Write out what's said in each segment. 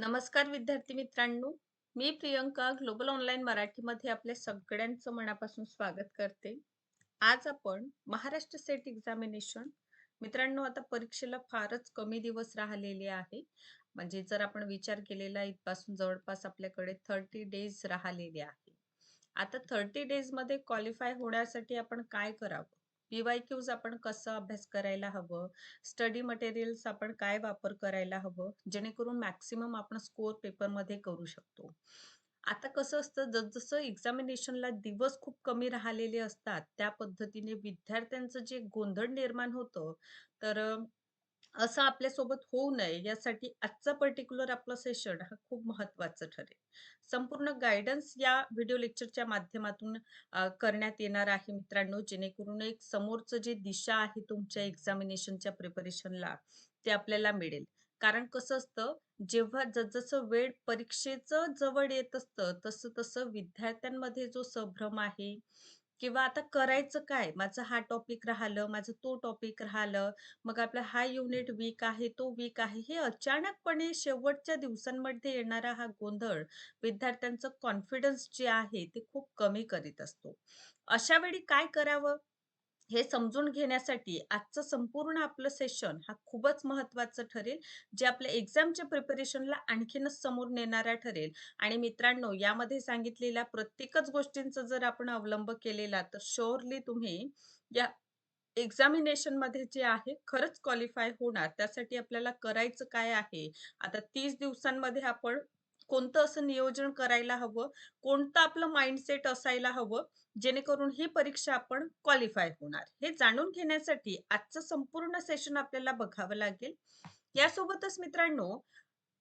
नमस्कार विद्यार्थी मित्रांनो, मी प्रियंका ग्लोबल ऑनलाईन मराठीमध्ये आपल्या सगळ्यांचं मनापासून स्वागत करते. आज आपण महाराष्ट्र सेट एक्झामिनेशन मित्रांनो, आता परीक्षेला फारच कमी दिवस राहिलेले आहे. म्हणजे जर आपण विचार केलेला इथपासून जवळपास आपल्याकडे 30 डेज राहिलेले आहे. आता 30 डेजमध्ये क्वालिफाय होण्यासाठी आपण काय करावं? पी-वाय-क्यूज आपण कसं अभ्यास करायला हवं? स्टडी मटेरियल्स आपण काय वापर करायला हवं? जेणेकरून मॅक्सिमम आपण स्कोर पेपरमध्ये करू शकतो. आता कसं असतं, जसजसं एक्झामिनेशनला दिवस खूप कमी राहिलेले असतात, त्या पद्धतीने विद्यार्थ्यांचं जे गोंधळ निर्माण होतं, तर असं आपल्यासोबत होऊ नये यासाठी आजचा पर्टिक्युलर आपलं सेशन हा खूप महत्त्वाचं ठरेल. संपूर्ण गाईडन्स या व्हिडिओ लेक्चरच्या माध्यमातून करण्यात येणार आहे मित्रांनो, जेणेकरून एक समोरचं जे दिशा आहे तुमच्या एक्झामिनेशनच्या प्रिपरेशनला, ते आपल्याला मिळेल. कारण कसं असतं, जेव्हा जसजसं वेळ परीक्षेचं जवळ येत असतं, तसं-तसं विद्यार्थ्यांमध्ये जो संभ्रम आहे किंवा आता करायचं काय? माझं हा टॉपिक राहिलं, माझं तो टॉपिक राहिलं, मग आपला हा युनिट वीक आहे, तो वीक आहे. हे अचानकपणे शेवटच्या दिवसांमध्ये येणारा हा गोंधळ विद्यार्थ्यांचं कॉन्फिडन्स जे आहे ते खूप कमी करीत असतो. अशा वेळी काय करावं? हे समजून घेण्यासाठी आजचं संपूर्ण आपलं सेशन हा खूपच महत्त्वाचं ठरेल, जे आपल्या एक्झामच्या प्रिपरेशनला आणखीनच समोर नेणारा ठरेल. आणि मित्रांनो, यामध्ये सांगितलेल्या प्रत्येकच गोष्टींचा जर आपण अवलंब केलेला, तर शुअरली तुम्ही या एक्झामिनेशनमध्ये जे आहे खरंच क्वालिफाय होणार. त्यासाठी आपल्याला करायचं काय आहे? आता 30 दिवसांमध्ये आपण कोणतं असं नियोजन करायला हवं? कोणतं आपलं माइंडसेट असायला हवं? जेणेकरून ही परीक्षा आपण क्वालिफाय होणार. हे जाणून घेण्यासाठी आजचं संपूर्ण सेशन आपल्याला बघावं लागेल. यासोबतच मित्रांनो,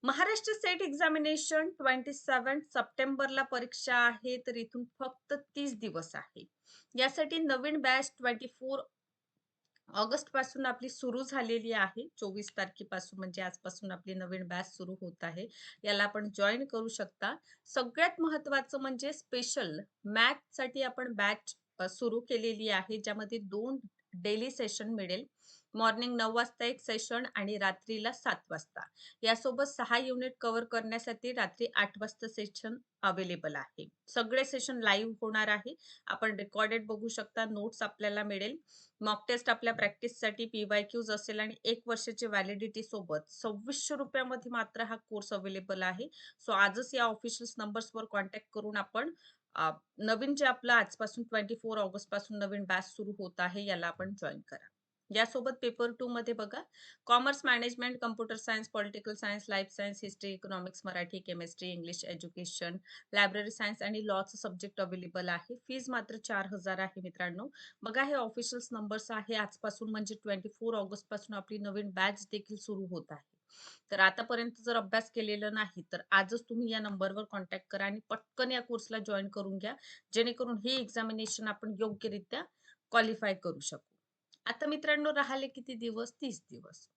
महाराष्ट्र स्टेट एक्झामिनेशन 27 सप्टेंबरला परीक्षा आहे, तर इथून फक्त 30 दिवस आहे. यासाठी नवीन बॅच 24 ऑगस्टपासून आपली सुरू झालेली आहे. 24 तारखेपासून म्हणजे आजपासून आपली नवीन बॅच सुरू होत आहे. याला आपण जॉइन करू शकता. सगळ्यात महत्त्वाचं म्हणजे स्पेशल मॅथ्ससाठी आपण बॅच सुरू केलेली आहे, ज्यामध्ये 2 डेली सेशन मिळेल. मॉर्निंग 9 वाजता एक सेशन आणि रात्रीला 7 वाजता. यासोबत 6 युनिट कव्हर करण्यासाठी रात्री 8 वाजता सेशन अवेलेबल आहे. सगळे सेशन लाईव्ह होणार आहे. आपण रेकॉर्डेड बघू शकता. नोट्स आपल्याला मिळेल. मॉक टेस्ट आपल्या प्रॅक्टिससाठी पी-वाय-क्यूज असेल आणि 1 वर्षाची व्हॅलिडिटी सोबत ₹2600 मध्ये मात्र हा कोर्स अवेलेबल आहे. सो आजच या ऑफिशियल नंबर्सवर कॉन्टॅक्ट करून आपण नवीन जे आपलं आजपासून 24 ऑगस्टपासून नवीन बॅच सुरू होत आहे, याला आपण जॉइन करा. यासोबत पेपर 2 मध्ये बघा, commerce management, computer science, political science, life science, history, economics, Marathi, chemistry, English education, library science आणि लॉचं सब्जेक्ट अवेलेबल आहे. फीज मात्र 4,000 आहे मित्रांनो. बघा, हे ऑफिशियल नंबर्स आहे. आजपासून म्हणजे 24 ऑगस्टपासून आपली नवीन बॅच देखील सुरू होत आहे. तर आतापर्यंत जर अभ्यास केलेला नाही, तर आजच तुम्ही या नंबरवर कॉन्टॅक्ट करा आणि पटकन या कोर्सला जॉइन करून घ्या. जेणेकरून हे एक्झामिनेशन आपण योग्यरित्या क्वालिफाय करू शकू. आता मित्रांनो, राहिले किती दिवस? 30 दिवस.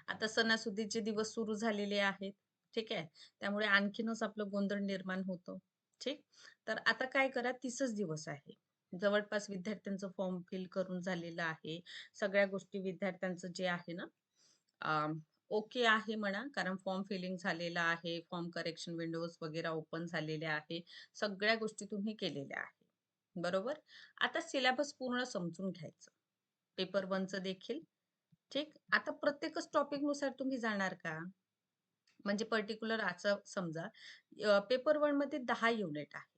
आता सणासुदीचे दिवस सुरू झालेले आहेत. ठीक आहे. त्यामुळे आणखीनच आपलं गोंधळ निर्माण होतो. ठीक. तर आता काय करा, 30च दिवस आहे. जवळपास विद्यार्थ्यांचं फॉर्म फिल करून झालेलं आहे. सगळ्या गोष्टी विद्यार्थ्यांचं जे आहे ना, ओके आहे म्हणा, कारण फॉर्म फिलिंग झालेलं आहे, फॉर्म करेक्शन विंडोज वगैरे ओपन झालेले आहे. सगळ्या गोष्टी तुम्ही केलेल्या आहे. बरोबर? आता सिलेबस पूर्ण समजून घ्यायचं. पेपर 1चं देखील. ठीक. आता प्रत्येकच टॉपिकनुसार तुम्ही जाणार का? म्हणजे पर्टिक्युलर असं समजा, पेपर 1 मध्ये 10 युनिट आहे.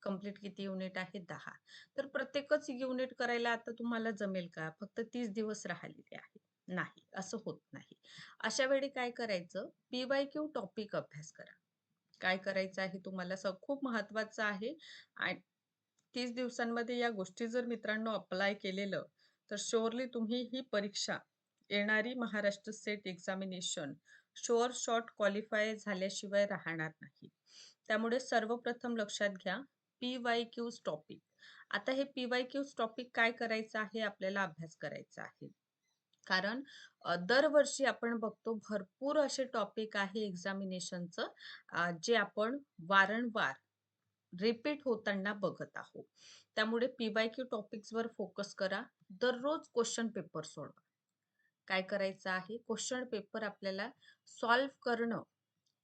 कंप्लीट किती युनिट आहे? 10. तर प्रत्येकच युनिट करायला आता तुम्हाला जमेल का? फक्त 30 दिवस राहिलेले आहे. नाही, असं होत नाही. अशा वेळी काय करायचं? पी-वाय-क्यू टॉपिक अभ्यास करा. काय करायचं आहे तुम्हाला? खूप महत्त्वाचं आहे. आणि 30 दिवसांमध्ये या गोष्टी जर मित्रांनो अप्लाय केलेलं, तर शुअरली तुम्ही ही परीक्षा, येणारी Maharashtra state examination sure shot qualify झाल्याशिवाय राहणार नाही. त्यामुळे सर्वप्रथम लक्षात घ्या, पी-वाय-क्यूज टॉपिक. आता हे पी-वाय-क्यूज टॉपिक काय करायचं आहे? आपल्याला अभ्यास करायचा आहे. कारण दरवर्षी आपण बघतो भरपूर असे टॉपिक आहे एक्झामिनेशनचं, जे आपण वारंवार रिपीट होताना बघत आहोत. त्यामुळे पी-वाय-क्यू टॉपिक्सवर फोकस करा. दररोज क्वेशन पेपर सोडवा. काय करायचं आहे? क्वेशन पेपर आपल्याला सॉल्व्ह करणं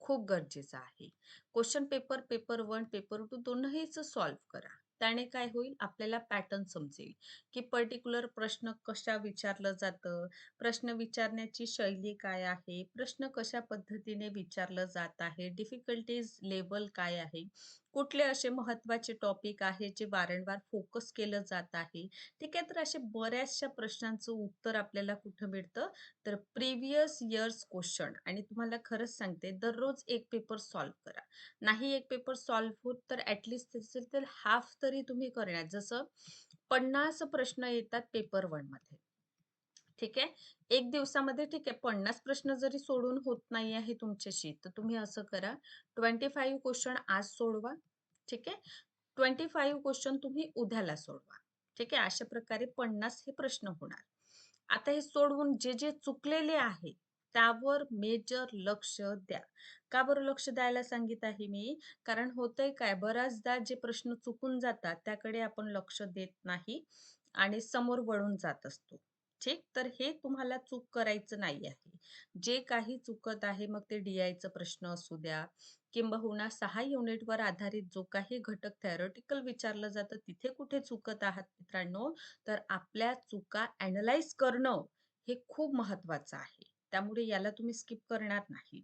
खूप गरजेचं आहे. क्वेश्चन पेपर, पेपर 1, पेपर 2 दोन्हीच सॉल्व्ह करा. त्याने काय होईल आपल्याला पॅटर्न समजेल, की पर्टिक्युलर प्रश्न कशा विचारलं जातं, प्रश्न विचारण्याची शैली काय आहे, प्रश्न कशा पद्धतीने विचारलं जात आहे, डिफिकल्टीज लेव्हल काय आहे, कुठले असे महत्त्वाचे टॉपिक आहे जे वारंवार फोकस केलं जात आहे. ठीक आहे, तर अशा बऱ्याचशा प्रश्नांचं उत्तर आपल्याला कुठं मिळतं, तर प्रिव्हियस इयर्स क्वेश्चन. आणि तुम्हाला खरंच सांगते दररोज एक पेपर सॉल्व्ह करा. नाही एक पेपर सॉल्व्ह होत तर ॲटलीस्ट त्याचे तर हाल्फ तरी तुम्ही करणार. जसं 50 प्रश्न येतात पेपर 1 मध्ये. ठीक आहे. एक दिवसामध्ये ठीक आहे 50 प्रश्न जरी सोडून होत नाही आहे तुमच्याशी, तर तुम्ही असं करा 25 क्वेश्चन आज सोडवा. ठीक आहे. 25 क्वेश्चन तुम्ही उद्याला सोडवा. ठीक आहे. अशा प्रकारे 50 हे प्रश्न होणार. आता हे सोडवून जे चुकलेले आहे, त्यावर मेजर लक्ष द्या. का बरं लक्ष द्यायला सांगित आहे मी? कारण होतंय काय, बऱ्याचदा जे प्रश्न चुकून जातात, त्याकडे आपण लक्ष देत नाही आणि समोर वळून जात असतो. ठीक? तर हे तुम्हाला चूक करायचं नाही आहे. जे काही चुकत आहे, मग ते डी-आयचा प्रश्न असू द्या किंबहुना 6 युनिटवर आधारित जो काही घटक थेरॉटिकल विचारलं जातं, तिथे कुठे चुकत आहात मित्रांनो, तर आपल्या चुका ॲनलाईज करणं हे खूप महत्वाचं आहे. त्यामुळे याला तुम्ही स्किप करणार नाही.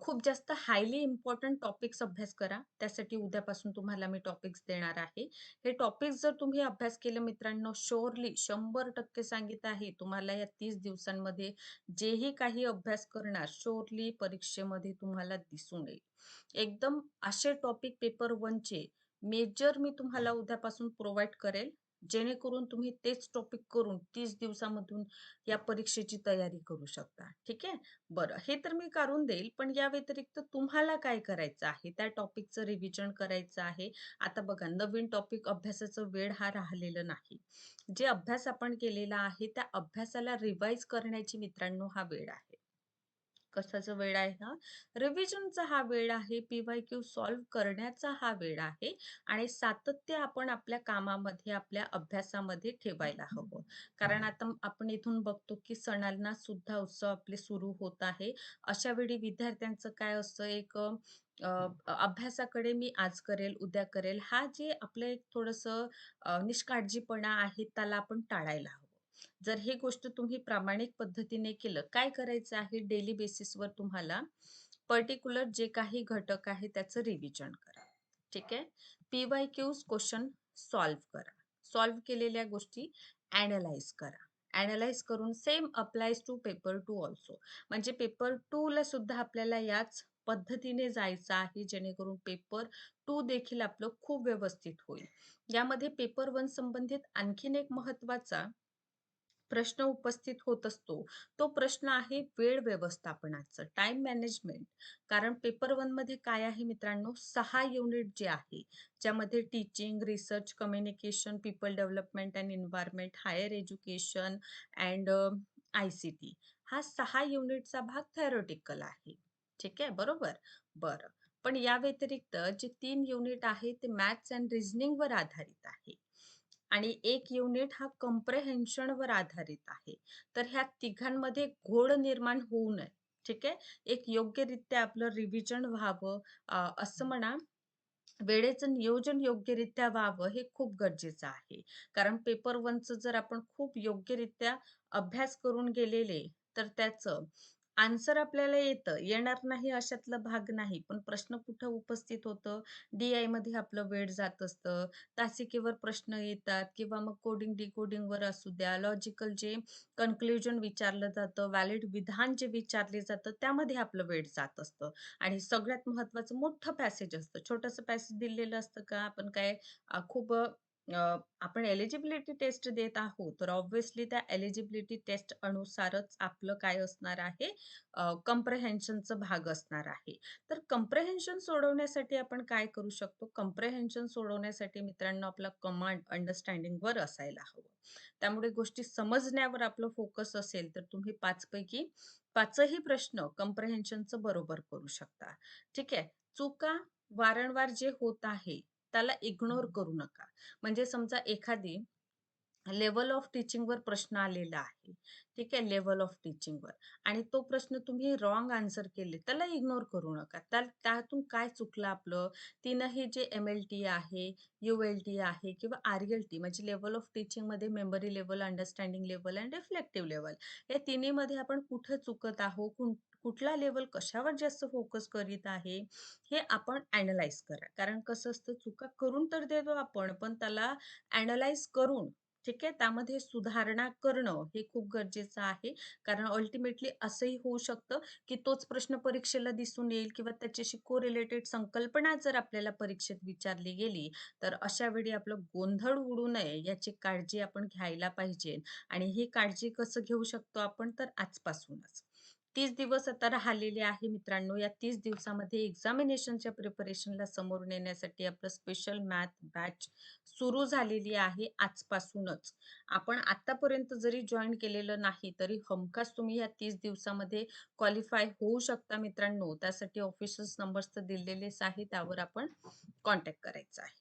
खूप जास्त हायली इम्पोर्टंट टॉपिक्स अभ्यास करा. त्यासाठी उद्यापासून तुम्हाला मी टॉपिक्स देणार आहे. हे टॉपिक्स जर तुम्ही अभ्यास केलं मित्रांनो, शुअरली 100% सांगित आहे, तुम्हाला या 30 दिवसांमध्ये जेही काही अभ्यास करणार, शुअरली परीक्षेमध्ये तुम्हाला दिसून येईल. एकदम असे टॉपिक पेपर 1 चे मेजर मी तुम्हाला उद्यापासून प्रोव्हाईड करेल, जेणेकरून तुम्ही तेच टॉपिक करून 30 दिवसामधून या परीक्षेची तयारी करू शकता. ठीक आहे? बरं, हे तर मी करून देईल, पण या व्यतिरिक्त तुम्हाला काय करायचं आहे? त्या टॉपिकचं रिव्हिजन करायचं आहे. आता बघा, नवीन टॉपिक अभ्यासाचा वेळ हा राहिलेला नाही. जे अभ्यास आपण केलेला आहे, त्या अभ्यासाला रिवाईज करण्याची मित्रांनो हा वेळ आहे. कशाचा वेळ आहे हा? रिव्हिजनचा हा वेळ आहे, पी-वाय-क्यू सॉल्व्ह करण्याचा हा वेळ आहे आणि सातत्य आपण आपल्या कामामध्ये, आपल्या अभ्यासामध्ये ठेवायला हवं. कारण आता आपण इथून बघतो, की सणांना सुद्धा उत्सव आपले सुरू होत आहे. अशा वेळी विद्यार्थ्यांचं काय असतं, एक अभ्यासाकडे मी आज करेल, उद्या करेल, हा जे आपलं एक थोडंसं निष्काळजीपणा आहे, त्याला आपण टाळायला हवं. जर ही गोष्ट तुम्ही प्रामाणिक पद्धतीने केलं, काय करायचं आहे डेली बेसिसवर तुम्हाला पर्टिक्युलर जे काही घटक आहे त्याचं रिव्हिजन करा. ठीक आहे. पी-वाय-क्यूज क्वेश्चन सॉल्व्ह करा. सॉल्व्ह केलेल्या गोष्टी ॲनलाईज करा. ॲनलाईज करून same applies to paper 2 also. म्हणजे पेपर 2 ला सुद्धा आपल्याला याच पद्धतीने जायचं आहे, जेणेकरून पेपर 2 देखील आपलं खूप व्यवस्थित होईल. यामध्ये पेपर 1 संबंधित आणखीन एक महत्त्वाचा प्रश्न उपस्थित होत असतो. तो प्रश्न आहे वेळ व्यवस्थापनाचं, टाईम मॅनेजमेंट. कारण पेपर 1 मध्ये काय आहे मित्रांनो, 6 युनिट जे आहे, ज्यामध्ये teaching, research, communication, people development and environment, higher education and ICT हा 6 युनिटचा भाग थेरॉटिकल आहे. ठीक आहे, बरोबर? बरं. पण या व्यतिरिक्त जे 3 युनिट आहे ते मॅथ्स अँड रिझनिंगवर आधारित आहे. आणि एक युनिट हा कॉम्प्रिहेन्शनवर आधारित आहे. तर ह्या तिघांमध्ये घोळ निर्माण होऊ नये. ठीक आहे. एक योग्यरित्या आपलं रिव्हिजन व्हावं, असं म्हणा, वेळेचं नियोजन योग्यरित्या व्हावं हे खूप गरजेचं आहे. कारण पेपर 1 जर आपण खूप योग्यरित्या अभ्यास करून गेलेले, तर त्याचं आन्सर आपल्याला येतं. येणार नाही अशातला भाग नाही. पण प्रश्न कुठं उपस्थित होतं, डी-आयमध्ये आपलं वेळ जात असतं. तासिकेवर प्रश्न येतात किंवा मग कोडिंग, डिकोडिंगवर असू द्या, लॉजिकल जे कन्क्लुजन विचारलं जातं, व्हॅलिड विधान जे विचारले जातं, त्यामध्ये आपलं वेळ जात असतं. आणि सगळ्यात महत्त्वाचं मोठं पॅसेज असतं. छोटंसं पॅसेज दिलेलं असतं का? आपण काय खूप आपण एलिजिबिलिटी टेस्ट देत आहोत, तर ऑब्व्हियसली त्या एलिजिबिलिटी टेस्ट अनुसारच आपलं काय असणार आहे, कॉम्प्रिहेन्शनचा भाग असणार आहे. तर कॉम्प्रिहेन्शन सोडवण्यासाठी आपण काय करू शकतो? कॉम्प्रिहेन्शन सोडवण्यासाठी मित्रांनो आपला कमांड अंडरस्टँडिंगवर असायला हवं. त्यामुळे गोष्टी समजण्यावर आपलं फोकस असेल, तर तुम्ही 5 पैकी 5 ही प्रश्न कॉम्प्रिहेन्शनचं बरोबर करू शकता. ठीक आहे. चुका वारंवार जे होत आहे, त्याला इग्नोर करू नका. म्हणजे समजा एखादी लेव्हल ऑफ टीचिंगवर प्रश्न आलेला आहे. ठीक आहे, लेव्हल ऑफ टीचिंगवर आणि तो प्रश्न तुम्ही रॉंग आन्सर केले, त्याला इग्नोर करू नका. त्यातून काय चुकलं आपलं? तीनही जे एम-एल-टी आहे, यू-एल-टी आहे किंवा आर-एल-टी म्हणजे लेव्हल ऑफ टीचिंगमध्ये मेमरी लेव्हल, अंडरस्टँडिंग लेव्हल आणि रिफ्लेक्टिव्ह लेव्हल या तिन्हीमध्ये आपण कुठे चुकत आहोत, कुठला लेव्हल कशावर जास्त फोकस करीत आहे, हे आपण ॲनलाईज करा. कारण कसं असतं, चुका करून तर देतो आपण, पण त्याला ॲनलाईज करून ठीक आहे. त्यामध्ये सुधारणा करणं हे खूप गरजेचं आहे. कारण अल्टिमेटली असंही होऊ शकतं, की तोच प्रश्न परीक्षेला दिसून येईल किंवा त्याच्याशी कोरिलेटेड संकल्पना जर आपल्याला परीक्षेत विचारली गेली, तर अशा वेळी आपलं गोंधळ उडू नये याची काळजी आपण घ्यायला पाहिजे. आणि ही काळजी कसं घेऊ शकतो आपण तर आजपासूनच. 30 दिवस आता राहिलेले आहे मित्रांनो. या 30 दिवसामध्ये एक्झामिनेशनच्या प्रिपरेशनला समोर नेण्यासाठी आपलं स्पेशल मॅथ बॅच सुरू झालेली आहे आजपासूनच. आपण आत्तापर्यंत जरी जॉइन केलेलं नाही, तरी हमखास तुम्ही या 30 दिवसामध्ये क्वालिफाय होऊ शकता मित्रांनो. त्यासाठी ऑफिशियल नंबर्स तर दिलेलेच आहे. त्यावर आपण कॉन्टॅक्ट करायचा आहे.